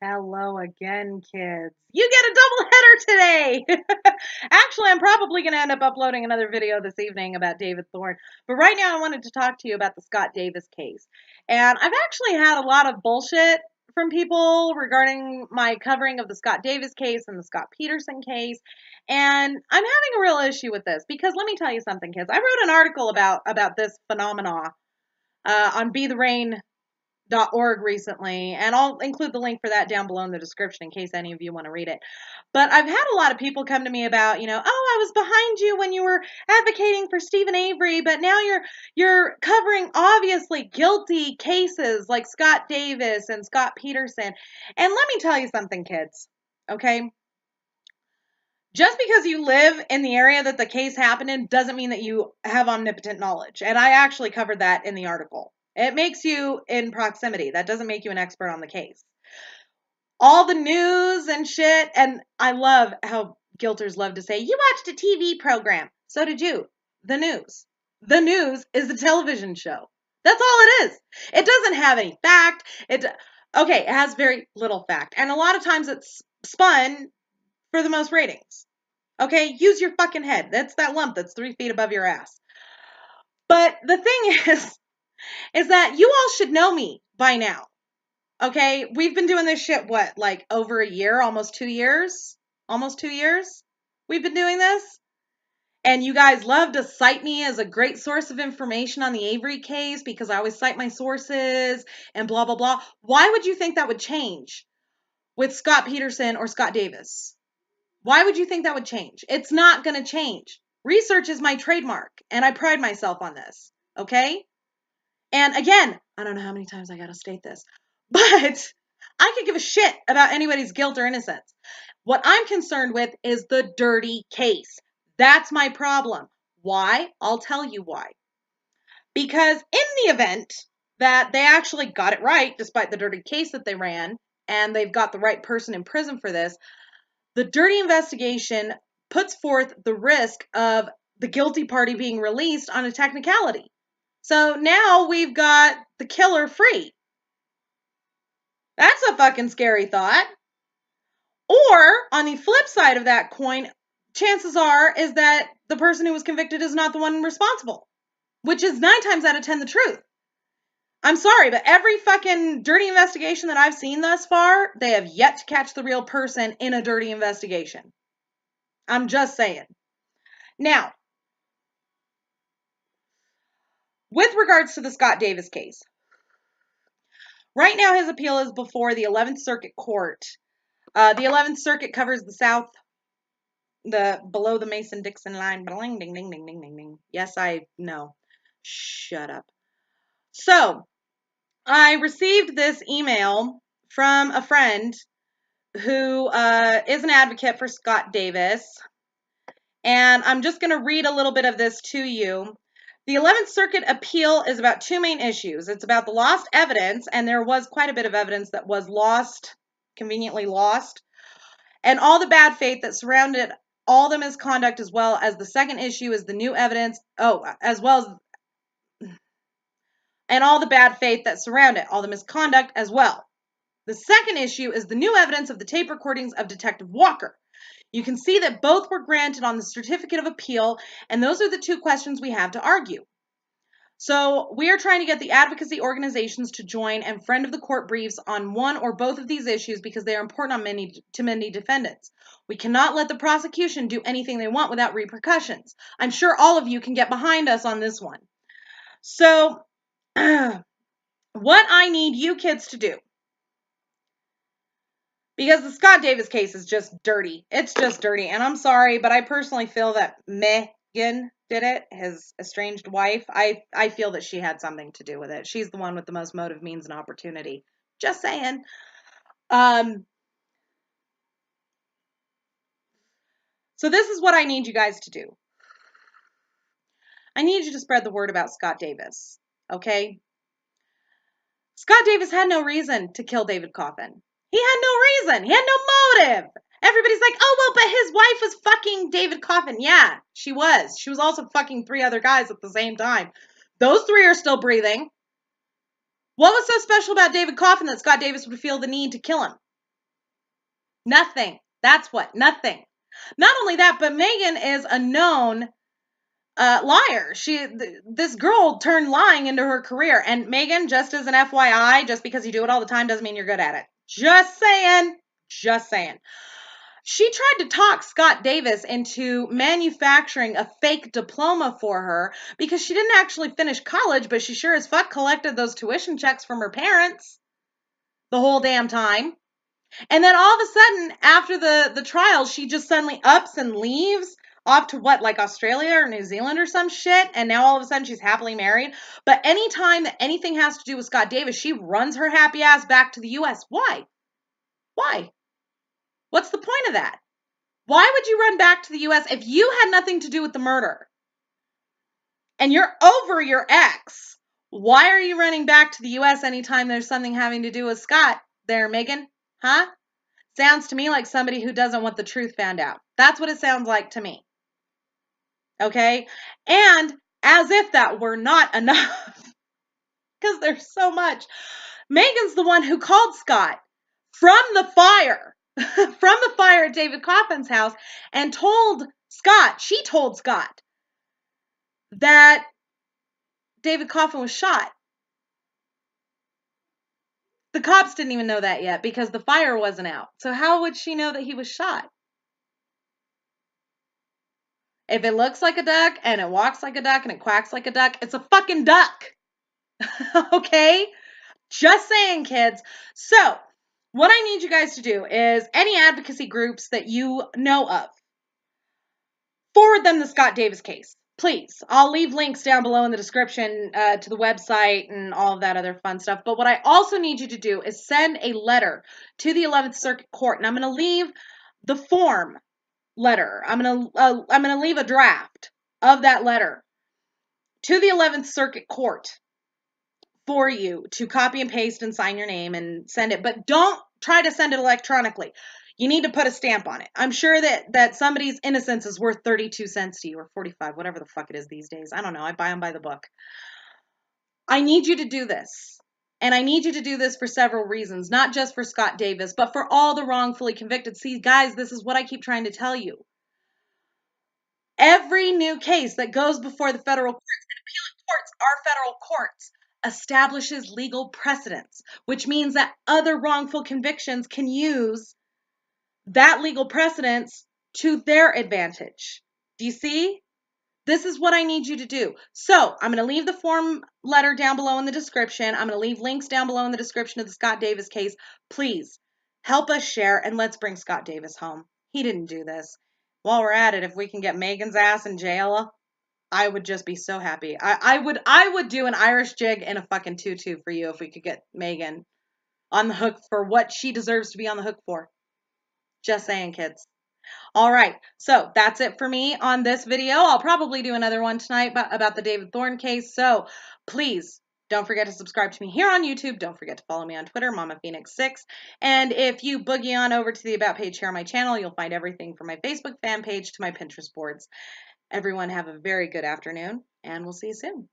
Hello again, kids. You get a double header today. Actually, I'm probably going to end up uploading another video this evening about David Thorne. But right now, I wanted to talk to you about the Scott Davis case. And I've actually had a lot of bullshit from people regarding my covering of the Scott Davis case and the Scott Peterson case. And I'm having a real issue with this because let me tell you something, kids. I wrote an article about this phenomena on Be the Rain .org recently, and I'll include the link for that down below in the description in case any of you want to read it. But I've had a lot of people come to me about, oh, I was behind you when you were advocating for Stephen Avery, but now you're covering obviously guilty cases like Scott Davis and Scott Peterson. And let me tell you something, kids, okay? Just because you live in the area that the case happened in doesn't mean that you have omnipotent knowledge. And I actually covered that in the article. It makes you in proximity. That doesn't make you an expert on the case. All the news and shit, and I love how guilters love to say, you watched a TV program. So did you. The news. The news is a television show. That's all it is. It doesn't have any fact. Okay, it has very little fact. And a lot of times it's spun for the most ratings. Okay, use your fucking head. That's that lump that's 3 feet above your ass. But the thing is that you all should know me by now. Okay, we've been doing this shit, what, like over a year, almost 2 years? Almost 2 years we've been doing this? And you guys love to cite me as a great source of information on the Avery case because I always cite my sources and blah, blah, blah. Why would you think that would change with Scott Peterson or Scott Davis? Why would you think that would change? It's not going to change. Research is my trademark, and I pride myself on this, okay? And again, I don't know how many times I got to state this, but I could give a shit about anybody's guilt or innocence. What I'm concerned with is the dirty case. That's my problem. Why? I'll tell you why. Because in the event that they actually got it right, despite the dirty case that they ran, and they've got the right person in prison for this, the dirty investigation puts forth the risk of the guilty party being released on a technicality. So now we've got the killer free. That's a fucking scary thought. Or on the flip side of that coin, chances are is that the person who was convicted is not the one responsible, which is 9 times out of 10 the truth. I'm sorry, but every fucking dirty investigation that I've seen thus far, they have yet to catch the real person in a dirty investigation. I'm just saying. Now, with regards to the Scott Davis case, right now his appeal is before the 11th Circuit Court. The 11th Circuit covers the South, the below the Mason-Dixon line. Ding, ding, ding, ding, ding, ding, ding. Yes, I know. Shut up. So, I received this email from a friend who is an advocate for Scott Davis. And I'm just going to read a little bit of this to you. The 11th Circuit appeal is about 2 main issues. It's about the lost evidence, and there was quite a bit of evidence that was lost, conveniently lost, and all the bad faith that surrounded all the misconduct, as well as the second issue is the new evidence, as well as, and all the bad faith that surrounded all the misconduct as well. The second issue is the new evidence of the tape recordings of Detective Walker. You can see that both were granted on the certificate of appeal, and those are the 2 questions we have to argue. So we are trying to get the advocacy organizations to join and friend of the court briefs on one or both of these issues because they are important to many defendants. We cannot let the prosecution do anything they want without repercussions. I'm sure all of you can get behind us on this one. So what I need you kids to do, because the Scott Davis case is just dirty. It's just dirty. And I'm sorry, but I personally feel that Megan did it, his estranged wife. I feel that she had something to do with it. She's the one with the most motive, means, and opportunity. Just saying. So this is what I need you guys to do. I need you to spread the word about Scott Davis. Okay? Scott Davis had no reason to kill David Coffin. He had no reason. He had no motive. Everybody's like, oh, well, but his wife was fucking David Coffin. Yeah, she was. She was also fucking 3 other guys at the same time. Those 3 are still breathing. What was so special about David Coffin that Scott Davis would feel the need to kill him? Nothing. That's what. Nothing. Not only that, but Megan is a known liar. This girl turned lying into her career. And Megan, just as an FYI, just because you do it all the time doesn't mean you're good at it. Just saying. Just saying. She tried to talk Scott Davis into manufacturing a fake diploma for her because she didn't actually finish college, but she sure as fuck collected those tuition checks from her parents the whole damn time. And then all of a sudden, after the trial, she just suddenly ups and leaves off to what, like Australia or New Zealand or some shit. And now all of a sudden she's happily married. But anytime that anything has to do with Scott Davis, she runs her happy ass back to the U.S. Why? Why? What's the point of that? Why would you run back to the U.S. if you had nothing to do with the murder? And you're over your ex. Why are you running back to the U.S. anytime there's something having to do with Scott there, Megan? Huh? Sounds to me like somebody who doesn't want the truth found out. That's what it sounds like to me. Okay? And as if that were not enough, because there's so much, Megan's the one who called Scott from the fire, from the fire at David Coffin's house, and she told Scott that David Coffin was shot. The cops didn't even know that yet because the fire wasn't out. So how would she know that he was shot? If it looks like a duck and it walks like a duck and it quacks like a duck, it's a fucking duck. Okay? Just saying, kids. So, what I need you guys to do is any advocacy groups that you know of, forward them the Scott Davis case. Please. I'll leave links down below in the description to the website and all of that other fun stuff. But what I also need you to do is send a letter to the 11th Circuit Court. And I'm going to leave the form letter. I'm going to leave a draft of that letter to the 11th Circuit Court for you to copy and paste and sign your name and send it. But don't try to send it electronically. You need to put a stamp on it. I'm sure that somebody's innocence is worth 32 cents to you, or 45, whatever the fuck it is these days. I don't know. I buy them by the book. I need you to do this. And I need you to do this for several reasons, not just for Scott Davis, but for all the wrongfully convicted. See, guys, this is what I keep trying to tell you. Every new case that goes before the federal courts, and appellate courts are federal courts, establishes legal precedents, which means that other wrongful convictions can use that legal precedence to their advantage. Do you see? This is what I need you to do. So I'm going to leave the form letter down below in the description. I'm going to leave links down below in the description of the Scott Davis case. Please help us share and let's bring Scott Davis home. He didn't do this. While we're at it, if we can get Megan's ass in jail, I would just be so happy. I would do an Irish jig and a fucking tutu for you if we could get Megan on the hook for what she deserves to be on the hook for. Just saying, kids. All right, so that's it for me on this video. I'll probably do another one tonight about the David Thorne case. So please don't forget to subscribe to me here on YouTube. Don't forget to follow me on Twitter, Mama Phoenix 6. And if you boogie on over to the About page here on my channel, you'll find everything from my Facebook fan page to my Pinterest boards. Everyone have a very good afternoon, and we'll see you soon.